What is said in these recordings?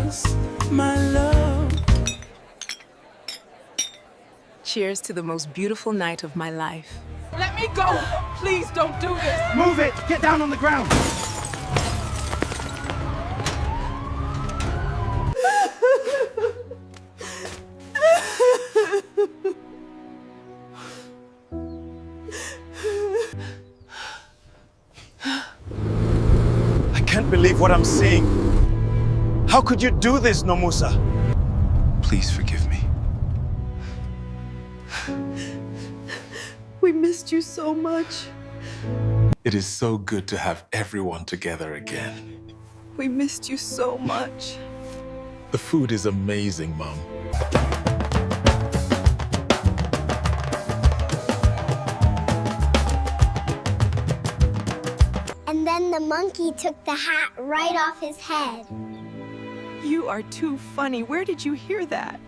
us, my love. Cheers to the most beautiful night of my life. Let me go! Please don't do this! Move it! Get down on the ground! I can't believe what I'm seeing. How could you do this, Nomusa? Please forgive me. We missed you so much. It is so good to have everyone together again. We missed you so much. The food is amazing, Mom. And then the monkey took the hat right off his head. You are too funny. Where did you hear that?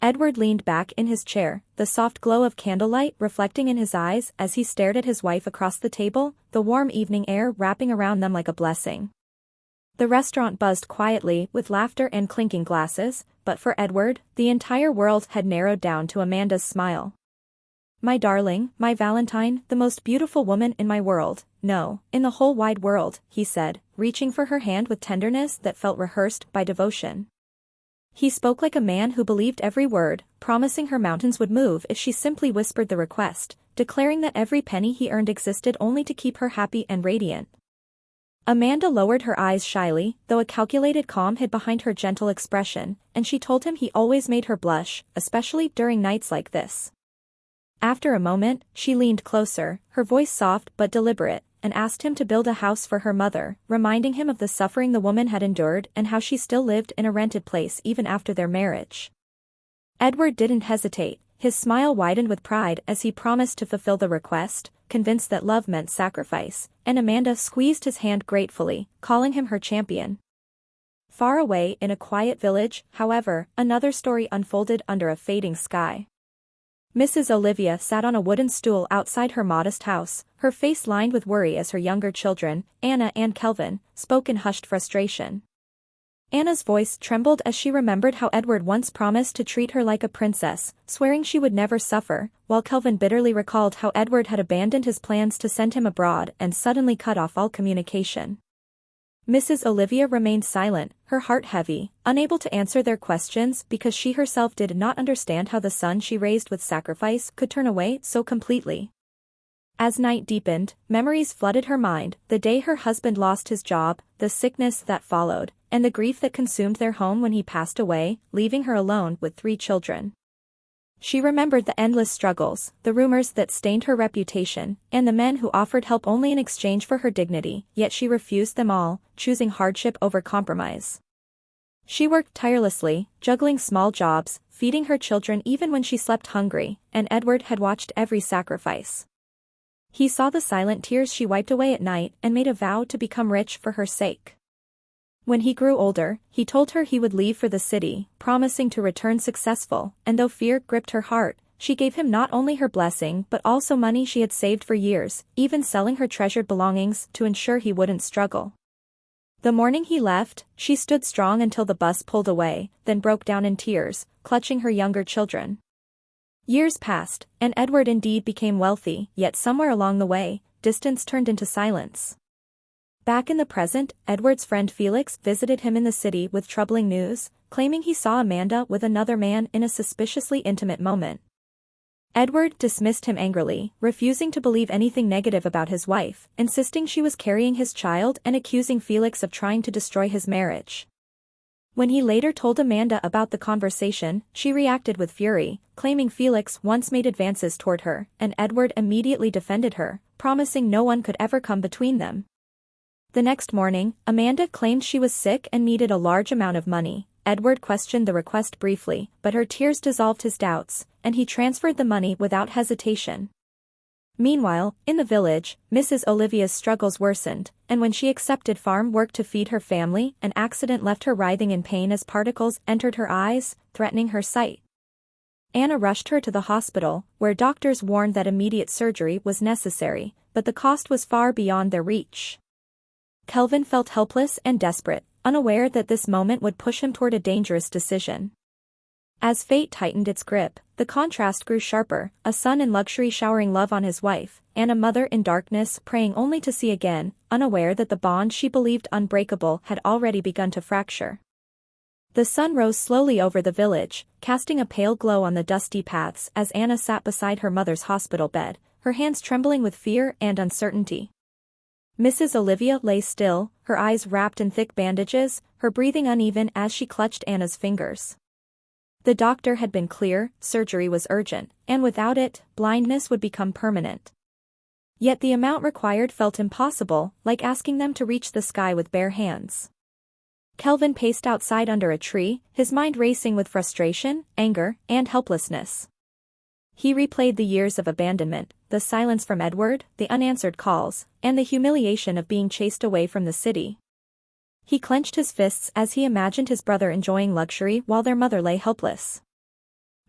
Edward leaned back in his chair, the soft glow of candlelight reflecting in his eyes as he stared at his wife across the table, the warm evening air wrapping around them like a blessing. The restaurant buzzed quietly with laughter and clinking glasses, but for Edward, the entire world had narrowed down to Amanda's smile. "My darling, my Valentine, the most beautiful woman in my world, no, in the whole wide world," he said, reaching for her hand with tenderness that felt rehearsed by devotion. He spoke like a man who believed every word, promising her mountains would move if she simply whispered the request, declaring that every penny he earned existed only to keep her happy and radiant. Amanda lowered her eyes shyly, though a calculated calm hid behind her gentle expression, and she told him he always made her blush, especially during nights like this. After a moment, she leaned closer, her voice soft but deliberate, and asked him to build a house for her mother, reminding him of the suffering the woman had endured and how she still lived in a rented place even after their marriage. Edward didn't hesitate, his smile widened with pride as he promised to fulfill the request, convinced that love meant sacrifice, and Amanda squeezed his hand gratefully, calling him her champion. Far away in a quiet village, however, another story unfolded under a fading sky. Mrs. Olivia sat on a wooden stool outside her modest house, her face lined with worry as her younger children, Anna and Kelvin, spoke in hushed frustration. Anna's voice trembled as she remembered how Edward once promised to treat her like a princess, swearing she would never suffer, while Kelvin bitterly recalled how Edward had abandoned his plans to send him abroad and suddenly cut off all communication. Mrs. Olivia remained silent, her heart heavy, unable to answer their questions because she herself did not understand how the son she raised with sacrifice could turn away so completely. As night deepened, memories flooded her mind, the day her husband lost his job, the sickness that followed, and the grief that consumed their home when he passed away, leaving her alone with 3 children. She remembered the endless struggles, the rumors that stained her reputation, and the men who offered help only in exchange for her dignity, yet she refused them all, choosing hardship over compromise. She worked tirelessly, juggling small jobs, feeding her children even when she slept hungry, and Edward had watched every sacrifice. He saw the silent tears she wiped away at night and made a vow to become rich for her sake. When he grew older, he told her he would leave for the city, promising to return successful, and though fear gripped her heart, she gave him not only her blessing but also money she had saved for years, even selling her treasured belongings to ensure he wouldn't struggle. The morning he left, she stood strong until the bus pulled away, then broke down in tears, clutching her younger children. Years passed, and Edward indeed became wealthy, yet somewhere along the way, distance turned into silence. Back in the present, Edward's friend Felix visited him in the city with troubling news, claiming he saw Amanda with another man in a suspiciously intimate moment. Edward dismissed him angrily, refusing to believe anything negative about his wife, insisting she was carrying his child and accusing Felix of trying to destroy his marriage. When he later told Amanda about the conversation, she reacted with fury, claiming Felix once made advances toward her, and Edward immediately defended her, promising no one could ever come between them. The next morning, Amanda claimed she was sick and needed a large amount of money. Edward questioned the request briefly, but her tears dissolved his doubts, and he transferred the money without hesitation. Meanwhile, in the village, Mrs. Olivia's struggles worsened, and when she accepted farm work to feed her family, an accident left her writhing in pain as particles entered her eyes, threatening her sight. Anna rushed her to the hospital, where doctors warned that immediate surgery was necessary, but the cost was far beyond their reach. Kelvin felt helpless and desperate, unaware that this moment would push him toward a dangerous decision. As fate tightened its grip, the contrast grew sharper, a son in luxury showering love on his wife, and a mother in darkness praying only to see again, unaware that the bond she believed unbreakable had already begun to fracture. The sun rose slowly over the village, casting a pale glow on the dusty paths as Anna sat beside her mother's hospital bed, her hands trembling with fear and uncertainty. Mrs. Olivia lay still, her eyes wrapped in thick bandages, her breathing uneven as she clutched Anna's fingers. The doctor had been clear, surgery was urgent, and without it, blindness would become permanent. Yet the amount required felt impossible, like asking them to reach the sky with bare hands. Kelvin paced outside under a tree, his mind racing with frustration, anger, and helplessness. He replayed the years of abandonment, the silence from Edward, the unanswered calls, and the humiliation of being chased away from the city. He clenched his fists as he imagined his brother enjoying luxury while their mother lay helpless.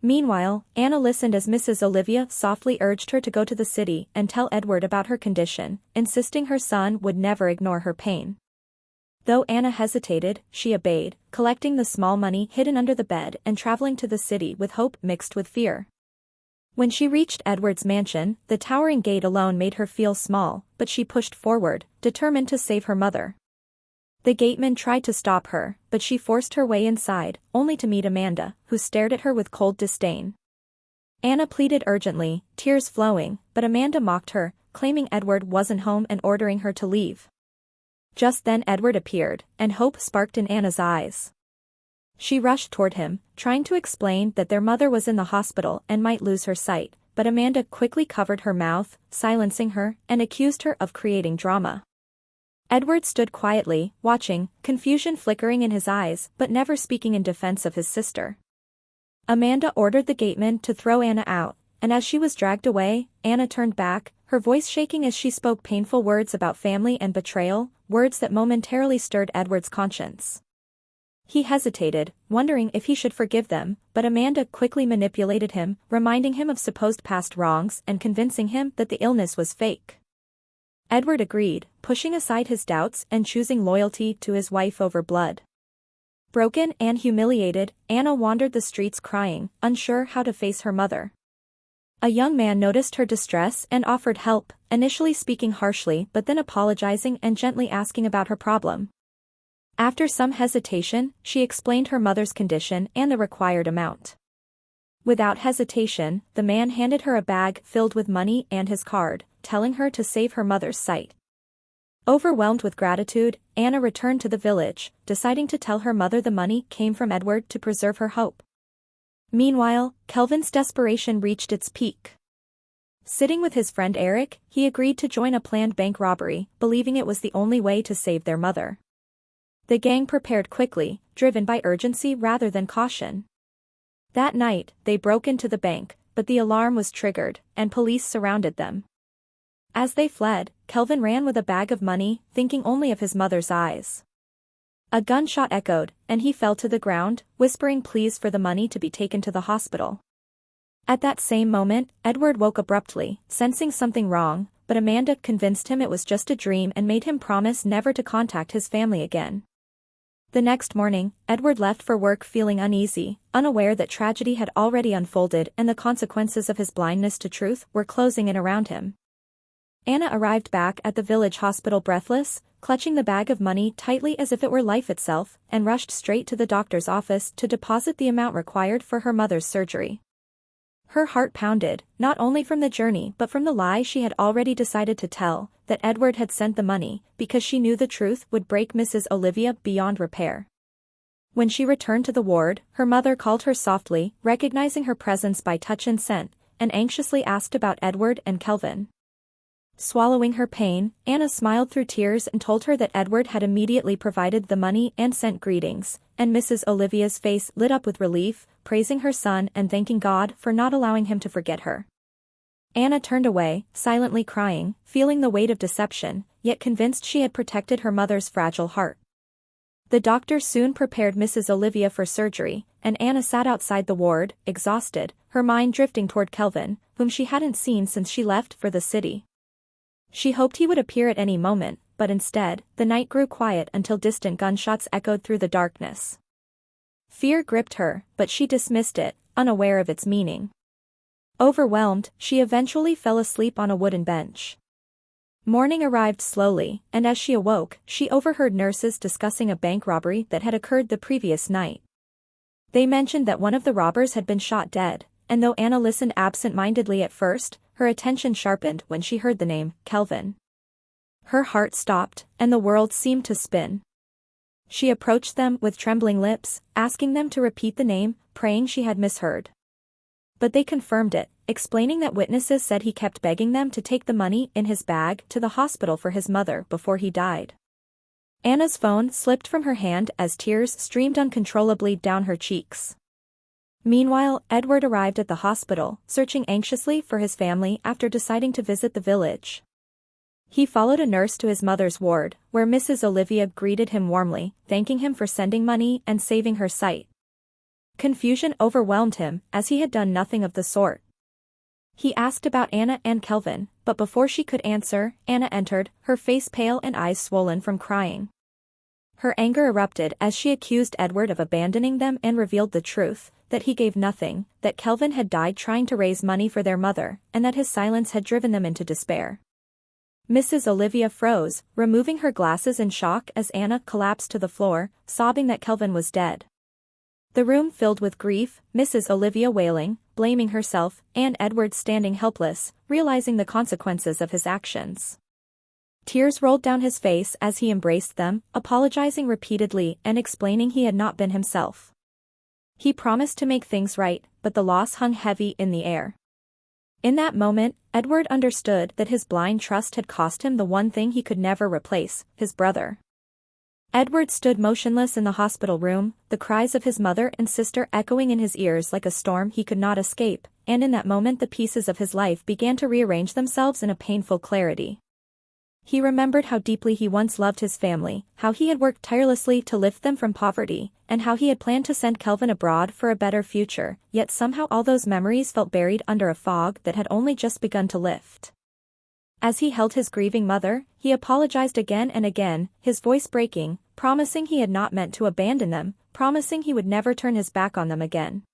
Meanwhile, Anna listened as Mrs. Olivia softly urged her to go to the city and tell Edward about her condition, insisting her son would never ignore her pain. Though Anna hesitated, she obeyed, collecting the small money hidden under the bed and traveling to the city with hope mixed with fear. When she reached Edward's mansion, the towering gate alone made her feel small, but she pushed forward, determined to save her mother. The gateman tried to stop her, but she forced her way inside, only to meet Amanda, who stared at her with cold disdain. Anna pleaded urgently, tears flowing, but Amanda mocked her, claiming Edward wasn't home and ordering her to leave. Just then Edward appeared, and hope sparked in Anna's eyes. She rushed toward him, trying to explain that their mother was in the hospital and might lose her sight, but Amanda quickly covered her mouth, silencing her, and accused her of creating drama. Edward stood quietly, watching, confusion flickering in his eyes but never speaking in defense of his sister. Amanda ordered the gateman to throw Anna out, and as she was dragged away, Anna turned back, her voice shaking as she spoke painful words about family and betrayal, words that momentarily stirred Edward's conscience. He hesitated, wondering if he should forgive them, but Amanda quickly manipulated him, reminding him of supposed past wrongs and convincing him that the illness was fake. Edward agreed, pushing aside his doubts and choosing loyalty to his wife over blood. Broken and humiliated, Anna wandered the streets crying, unsure how to face her mother. A young man noticed her distress and offered help, initially speaking harshly but then apologizing and gently asking about her problem. After some hesitation, she explained her mother's condition and the required amount. Without hesitation, the man handed her a bag filled with money and his card, telling her to save her mother's sight. Overwhelmed with gratitude, Anna returned to the village, deciding to tell her mother the money came from Edward to preserve her hope. Meanwhile, Kelvin's desperation reached its peak. Sitting with his friend Eric, he agreed to join a planned bank robbery, believing it was the only way to save their mother. The gang prepared quickly, driven by urgency rather than caution. That night, they broke into the bank, but the alarm was triggered, and police surrounded them. As they fled, Kelvin ran with a bag of money, thinking only of his mother's eyes. A gunshot echoed, and he fell to the ground, whispering pleas for the money to be taken to the hospital. At that same moment, Edward woke abruptly, sensing something wrong, but Amanda convinced him it was just a dream and made him promise never to contact his family again. The next morning, Edward left for work feeling uneasy, unaware that tragedy had already unfolded and the consequences of his blindness to truth were closing in around him. Anna arrived back at the village hospital breathless, clutching the bag of money tightly as if it were life itself, and rushed straight to the doctor's office to deposit the amount required for her mother's surgery. Her heart pounded, not only from the journey but from the lie she had already decided to tell, that Edward had sent the money, because she knew the truth would break Mrs. Olivia beyond repair. When she returned to the ward, her mother called her softly, recognizing her presence by touch and scent, and anxiously asked about Edward and Kelvin. Swallowing her pain, Anna smiled through tears and told her that Edward had immediately provided the money and sent greetings, and Mrs. Olivia's face lit up with relief, praising her son and thanking God for not allowing him to forget her. Anna turned away, silently crying, feeling the weight of deception, yet convinced she had protected her mother's fragile heart. The doctor soon prepared Mrs. Olivia for surgery, and Anna sat outside the ward, exhausted, her mind drifting toward Kelvin, whom she hadn't seen since she left for the city. She hoped he would appear at any moment, but instead, the night grew quiet until distant gunshots echoed through the darkness. Fear gripped her, but she dismissed it, unaware of its meaning. Overwhelmed, she eventually fell asleep on a wooden bench. Morning arrived slowly, and as she awoke, she overheard nurses discussing a bank robbery that had occurred the previous night. They mentioned that one of the robbers had been shot dead, and though Anna listened absent-mindedly at first, her attention sharpened when she heard the name, Kelvin. Her heart stopped, and the world seemed to spin. She approached them with trembling lips, asking them to repeat the name, praying she had misheard. But they confirmed it, explaining that witnesses said he kept begging them to take the money in his bag to the hospital for his mother before he died. Anna's phone slipped from her hand as tears streamed uncontrollably down her cheeks. Meanwhile, Edward arrived at the hospital, searching anxiously for his family after deciding to visit the village. He followed a nurse to his mother's ward, where Mrs. Olivia greeted him warmly, thanking him for sending money and saving her sight. Confusion overwhelmed him, as he had done nothing of the sort. He asked about Anna and Kelvin, but before she could answer, Anna entered, her face pale and eyes swollen from crying. Her anger erupted as she accused Edward of abandoning them and revealed the truth, that he gave nothing, that Kelvin had died trying to raise money for their mother, and that his silence had driven them into despair. Mrs. Olivia froze, removing her glasses in shock as Anna collapsed to the floor, sobbing that Kelvin was dead. The room filled with grief, Mrs. Olivia wailing, blaming herself, and Edward standing helpless, realizing the consequences of his actions. Tears rolled down his face as he embraced them, apologizing repeatedly and explaining he had not been himself. He promised to make things right, but the loss hung heavy in the air. In that moment, Edward understood that his blind trust had cost him the one thing he could never replace, his brother. Edward stood motionless in the hospital room, the cries of his mother and sister echoing in his ears like a storm he could not escape, and in that moment the pieces of his life began to rearrange themselves in a painful clarity. He remembered how deeply he once loved his family, how he had worked tirelessly to lift them from poverty, and how he had planned to send Kelvin abroad for a better future, yet somehow all those memories felt buried under a fog that had only just begun to lift. As he held his grieving mother, he apologized again and again, his voice breaking, promising he had not meant to abandon them, promising he would never turn his back on them again.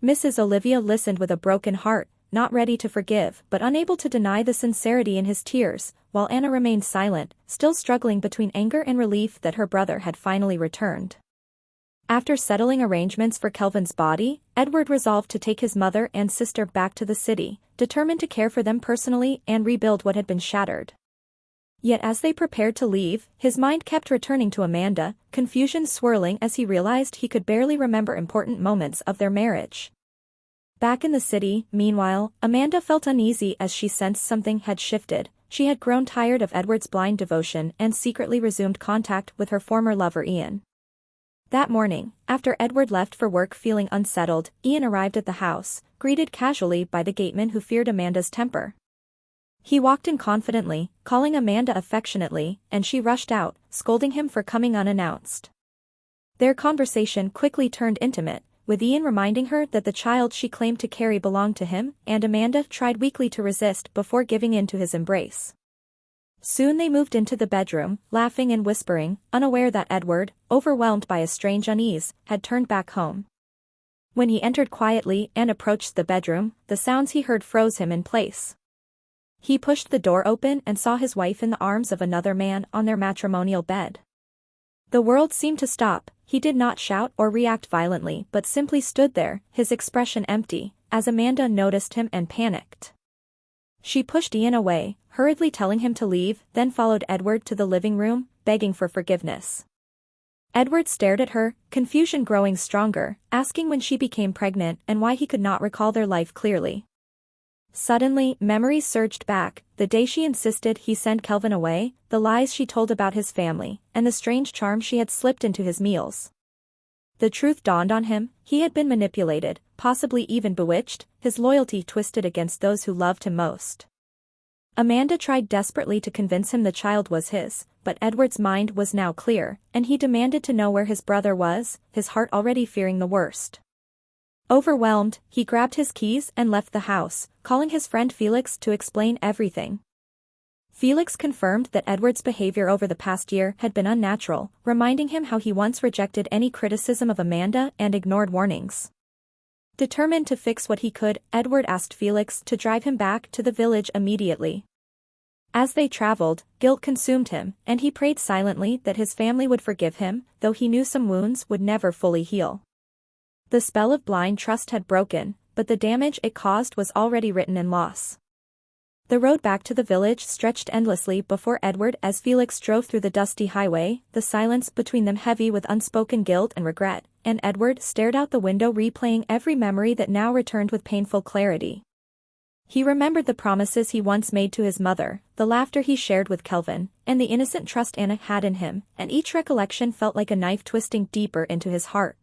Mrs. Olivia listened with a broken heart, not ready to forgive but unable to deny the sincerity in his tears, while Anna remained silent, still struggling between anger and relief that her brother had finally returned. After settling arrangements for Kelvin's body, Edward resolved to take his mother and sister back to the city, determined to care for them personally and rebuild what had been shattered. Yet as they prepared to leave, his mind kept returning to Amanda, confusion swirling as he realized he could barely remember important moments of their marriage. Back in the city, meanwhile, Amanda felt uneasy as she sensed something had shifted. She had grown tired of Edward's blind devotion and secretly resumed contact with her former lover Ian. That morning, after Edward left for work feeling unsettled, Ian arrived at the house, greeted casually by the gateman who feared Amanda's temper. He walked in confidently, calling Amanda affectionately, and she rushed out, scolding him for coming unannounced. Their conversation quickly turned intimate, with Ian reminding her that the child she claimed to carry belonged to him, and Amanda tried weakly to resist before giving in to his embrace. Soon they moved into the bedroom, laughing and whispering, unaware that Edward, overwhelmed by a strange unease, had turned back home. When he entered quietly and approached the bedroom, the sounds he heard froze him in place. He pushed the door open and saw his wife in the arms of another man on their matrimonial bed. The world seemed to stop. He did not shout or react violently but simply stood there, his expression empty, as Amanda noticed him and panicked. She pushed Ian away, hurriedly telling him to leave, then followed Edward to the living room, begging for forgiveness. Edward stared at her, confusion growing stronger, asking when she became pregnant and why he could not recall their life clearly. Suddenly, memories surged back, the day she insisted he send Kelvin away, the lies she told about his family, and the strange charm she had slipped into his meals. The truth dawned on him, he had been manipulated, possibly even bewitched, his loyalty twisted against those who loved him most. Amanda tried desperately to convince him the child was his, but Edward's mind was now clear, and he demanded to know where his brother was, his heart already fearing the worst. Overwhelmed, he grabbed his keys and left the house, calling his friend Felix to explain everything. Felix confirmed that Edward's behavior over the past year had been unnatural, reminding him how he once rejected any criticism of Amanda and ignored warnings. Determined to fix what he could, Edward asked Felix to drive him back to the village immediately. As they traveled, guilt consumed him, and he prayed silently that his family would forgive him, though he knew some wounds would never fully heal. The spell of blind trust had broken, but the damage it caused was already written in loss. The road back to the village stretched endlessly before Edward as Felix drove through the dusty highway, the silence between them heavy with unspoken guilt and regret, and Edward stared out the window replaying every memory that now returned with painful clarity. He remembered the promises he once made to his mother, the laughter he shared with Kelvin, and the innocent trust Anna had in him, and each recollection felt like a knife twisting deeper into his heart.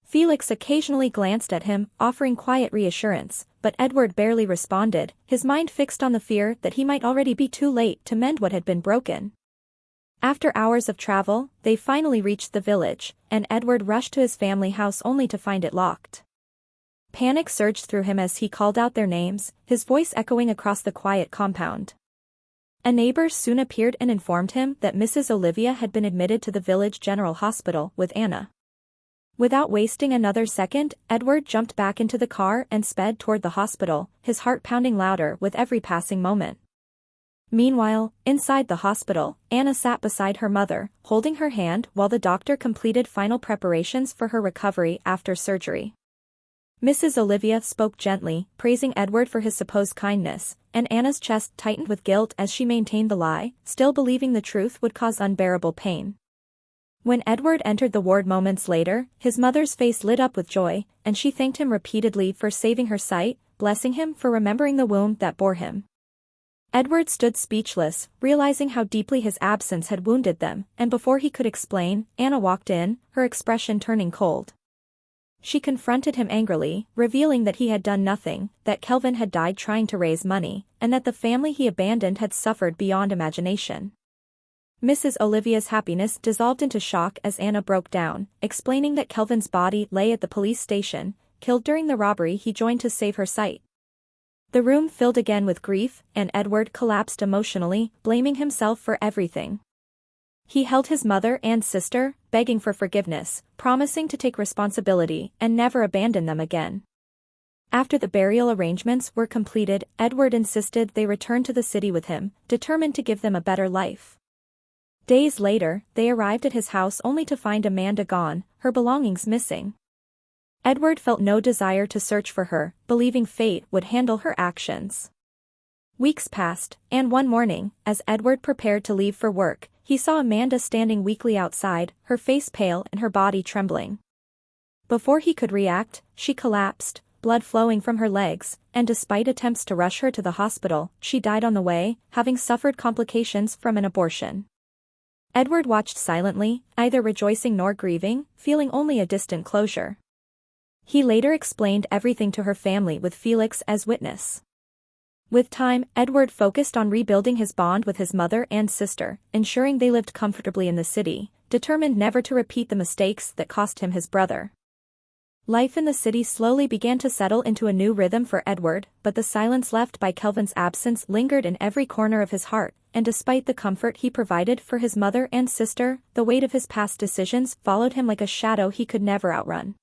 Felix occasionally glanced at him, offering quiet reassurance, but Edward barely responded, his mind fixed on the fear that he might already be too late to mend what had been broken. After hours of travel, they finally reached the village, and Edward rushed to his family house only to find it locked. Panic surged through him as he called out their names, his voice echoing across the quiet compound. A neighbor soon appeared and informed him that Mrs. Olivia had been admitted to the village general hospital with Anna. Without wasting another second, Edward jumped back into the car and sped toward the hospital, his heart pounding louder with every passing moment. Meanwhile, inside the hospital, Anna sat beside her mother, holding her hand while the doctor completed final preparations for her recovery after surgery. Mrs. Olivia spoke gently, praising Edward for his supposed kindness, and Anna's chest tightened with guilt as she maintained the lie, still believing the truth would cause unbearable pain. When Edward entered the ward moments later, his mother's face lit up with joy, and she thanked him repeatedly for saving her sight, blessing him for remembering the womb that bore him. Edward stood speechless, realizing how deeply his absence had wounded them, and before he could explain, Anna walked in, her expression turning cold. She confronted him angrily, revealing that he had done nothing, that Kelvin had died trying to raise money, and that the family he abandoned had suffered beyond imagination. Mrs. Olivia's happiness dissolved into shock as Anna broke down, explaining that Kelvin's body lay at the police station, killed during the robbery he joined to save her sight. The room filled again with grief, and Edward collapsed emotionally, blaming himself for everything. He held his mother and sister, begging for forgiveness, promising to take responsibility and never abandon them again. After the burial arrangements were completed, Edward insisted they return to the city with him, determined to give them a better life. Days later, they arrived at his house only to find Amanda gone, her belongings missing. Edward felt no desire to search for her, believing fate would handle her actions. Weeks passed, and one morning, as Edward prepared to leave for work, he saw Amanda standing weakly outside, her face pale and her body trembling. Before he could react, she collapsed, blood flowing from her legs, and despite attempts to rush her to the hospital, she died on the way, having suffered complications from an abortion. Edward watched silently, neither rejoicing nor grieving, feeling only a distant closure. He later explained everything to her family with Felix as witness. With time, Edward focused on rebuilding his bond with his mother and sister, ensuring they lived comfortably in the city, determined never to repeat the mistakes that cost him his brother. Life in the city slowly began to settle into a new rhythm for Edward, but the silence left by Kelvin's absence lingered in every corner of his heart, and despite the comfort he provided for his mother and sister, the weight of his past decisions followed him like a shadow he could never outrun.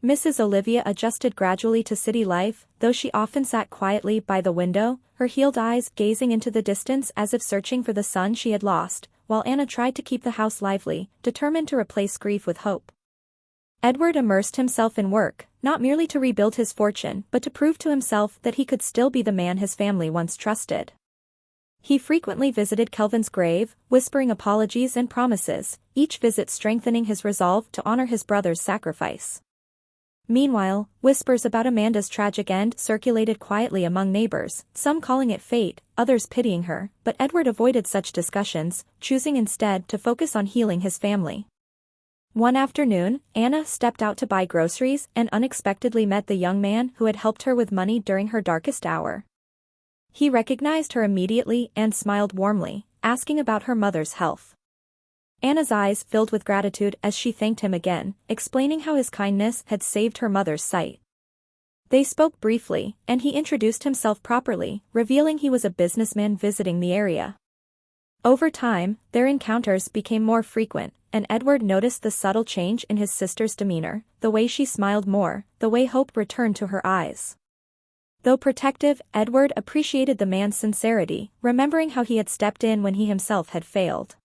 Mrs. Olivia adjusted gradually to city life, though she often sat quietly by the window, her healed eyes gazing into the distance as if searching for the son she had lost, while Anna tried to keep the house lively, determined to replace grief with hope. Edward immersed himself in work, not merely to rebuild his fortune but to prove to himself that he could still be the man his family once trusted. He frequently visited Kelvin's grave, whispering apologies and promises, each visit strengthening his resolve to honor his brother's sacrifice. Meanwhile, whispers about Amanda's tragic end circulated quietly among neighbors, some calling it fate, others pitying her, but Edward avoided such discussions, choosing instead to focus on healing his family. One afternoon, Anna stepped out to buy groceries and unexpectedly met the young man who had helped her with money during her darkest hour. He recognized her immediately and smiled warmly, asking about her mother's health. Anna's eyes filled with gratitude as she thanked him again, explaining how his kindness had saved her mother's sight. They spoke briefly, and he introduced himself properly, revealing he was a businessman visiting the area. Over time, their encounters became more frequent, and Edward noticed the subtle change in his sister's demeanor, the way she smiled more, the way hope returned to her eyes. Though protective, Edward appreciated the man's sincerity, remembering how he had stepped in when he himself had failed.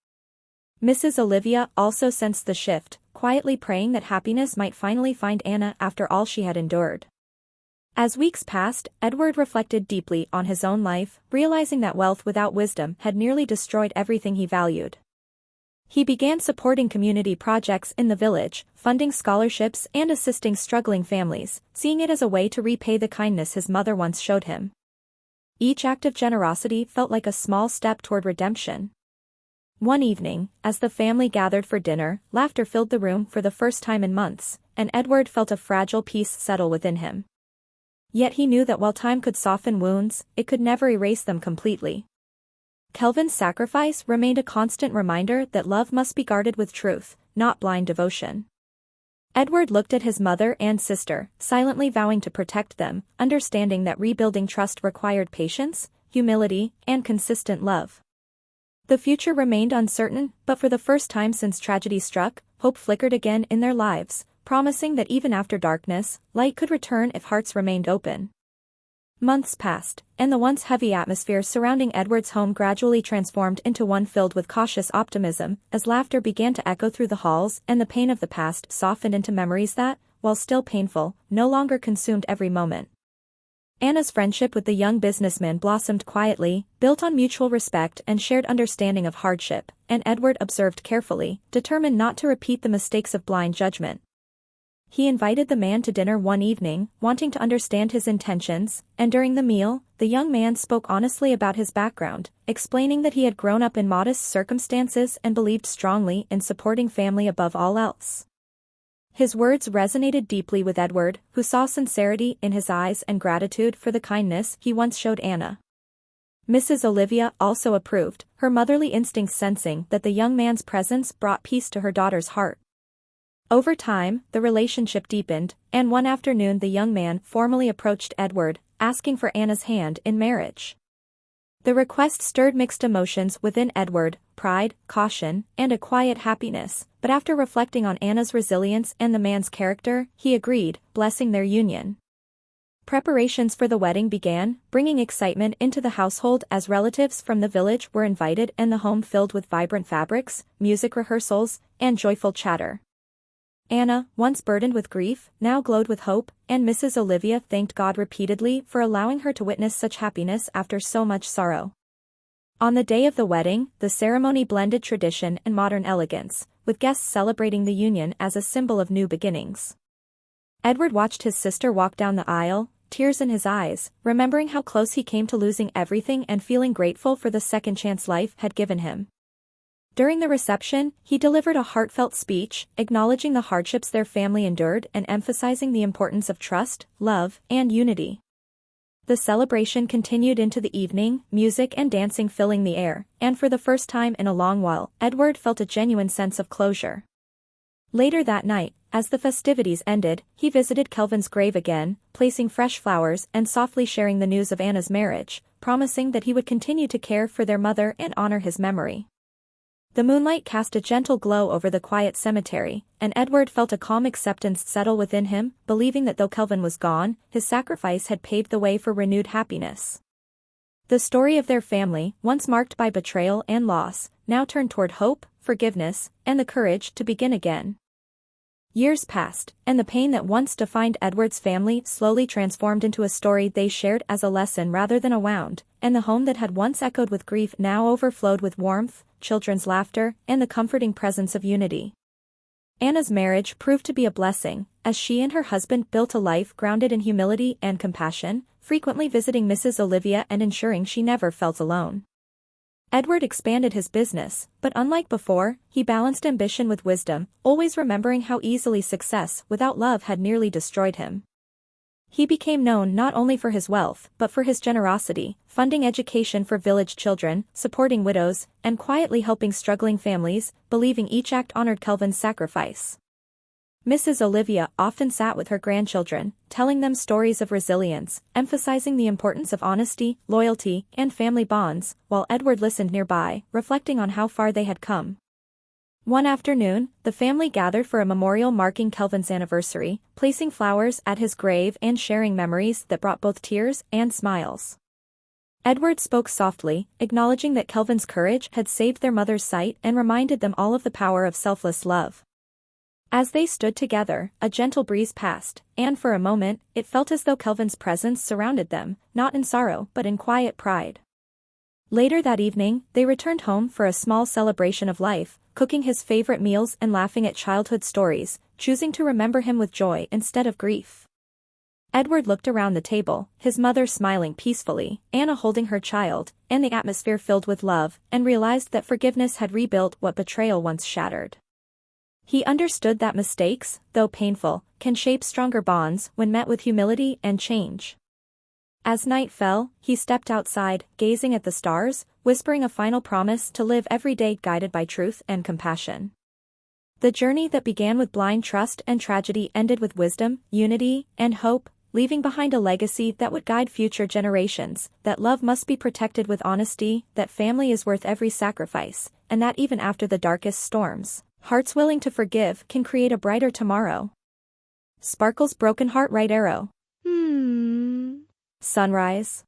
Mrs. Olivia also sensed the shift, quietly praying that happiness might finally find Anna after all she had endured. As weeks passed, Edward reflected deeply on his own life, realizing that wealth without wisdom had nearly destroyed everything he valued. He began supporting community projects in the village, funding scholarships and assisting struggling families, seeing it as a way to repay the kindness his mother once showed him. Each act of generosity felt like a small step toward redemption. One evening, as the family gathered for dinner, laughter filled the room for the first time in months, and Edward felt a fragile peace settle within him. Yet he knew that while time could soften wounds, it could never erase them completely. Kelvin's sacrifice remained a constant reminder that love must be guarded with truth, not blind devotion. Edward looked at his mother and sister, silently vowing to protect them, understanding that rebuilding trust required patience, humility, and consistent love. The future remained uncertain, but for the first time since tragedy struck, hope flickered again in their lives, promising that even after darkness, light could return if hearts remained open. Months passed, and the once heavy atmosphere surrounding Edward's home gradually transformed into one filled with cautious optimism, as laughter began to echo through the halls and the pain of the past softened into memories that, while still painful, no longer consumed every moment. Anna's friendship with the young businessman blossomed quietly, built on mutual respect and shared understanding of hardship, and Edward observed carefully, determined not to repeat the mistakes of blind judgment. He invited the man to dinner one evening, wanting to understand his intentions, and during the meal, the young man spoke honestly about his background, explaining that he had grown up in modest circumstances and believed strongly in supporting family above all else. His words resonated deeply with Edward, who saw sincerity in his eyes and gratitude for the kindness he once showed Anna. Mrs. Olivia also approved, her motherly instincts sensing that the young man's presence brought peace to her daughter's heart. Over time, the relationship deepened, and one afternoon the young man formally approached Edward, asking for Anna's hand in marriage. The request stirred mixed emotions within Edward, pride, caution, and a quiet happiness, but after reflecting on Anna's resilience and the man's character, he agreed, blessing their union. Preparations for the wedding began, bringing excitement into the household as relatives from the village were invited and the home filled with vibrant fabrics, music rehearsals, and joyful chatter. Anna, once burdened with grief, now glowed with hope, and Mrs. Olivia thanked God repeatedly for allowing her to witness such happiness after so much sorrow. On the day of the wedding, the ceremony blended tradition and modern elegance, with guests celebrating the union as a symbol of new beginnings. Edward watched his sister walk down the aisle, tears in his eyes, remembering how close he came to losing everything and feeling grateful for the second chance life had given him. During the reception, he delivered a heartfelt speech, acknowledging the hardships their family endured and emphasizing the importance of trust, love, and unity. The celebration continued into the evening, music and dancing filling the air, and for the first time in a long while, Edward felt a genuine sense of closure. Later that night, as the festivities ended, he visited Kelvin's grave again, placing fresh flowers and softly sharing the news of Anna's marriage, promising that he would continue to care for their mother and honor his memory. The moonlight cast a gentle glow over the quiet cemetery, and Edward felt a calm acceptance settle within him, believing that though Kelvin was gone, his sacrifice had paved the way for renewed happiness. The story of their family, once marked by betrayal and loss, now turned toward hope, forgiveness, and the courage to begin again. Years passed, and the pain that once defined Edward's family slowly transformed into a story they shared as a lesson rather than a wound, and the home that had once echoed with grief now overflowed with warmth, children's laughter, and the comforting presence of unity. Anna's marriage proved to be a blessing, as she and her husband built a life grounded in humility and compassion, frequently visiting Mrs. Olivia and ensuring she never felt alone. Edward expanded his business, but unlike before, he balanced ambition with wisdom, always remembering how easily success without love had nearly destroyed him. He became known not only for his wealth but for his generosity, funding education for village children, supporting widows, and quietly helping struggling families, believing each act honored Kelvin's sacrifice. Mrs. Olivia often sat with her grandchildren, telling them stories of resilience, emphasizing the importance of honesty, loyalty, and family bonds, while Edward listened nearby, reflecting on how far they had come. One afternoon, the family gathered for a memorial marking Kelvin's anniversary, placing flowers at his grave and sharing memories that brought both tears and smiles. Edward spoke softly, acknowledging that Kelvin's courage had saved their mother's sight and reminded them all of the power of selfless love. As they stood together, a gentle breeze passed, and for a moment, it felt as though Kelvin's presence surrounded them, not in sorrow but in quiet pride. Later that evening, they returned home for a small celebration of life, cooking his favorite meals and laughing at childhood stories, choosing to remember him with joy instead of grief. Edward looked around the table, his mother smiling peacefully, Anna holding her child, and the atmosphere filled with love, and realized that forgiveness had rebuilt what betrayal once shattered. He understood that mistakes, though painful, can shape stronger bonds when met with humility and change. As night fell, he stepped outside, gazing at the stars, whispering a final promise to live every day guided by truth and compassion. The journey that began with blind trust and tragedy ended with wisdom, unity, and hope, leaving behind a legacy that would guide future generations, that love must be protected with honesty, that family is worth every sacrifice, and that even after the darkest storms, hearts willing to forgive can create a brighter tomorrow. Sparkle's broken heart right arrow. Sunrise.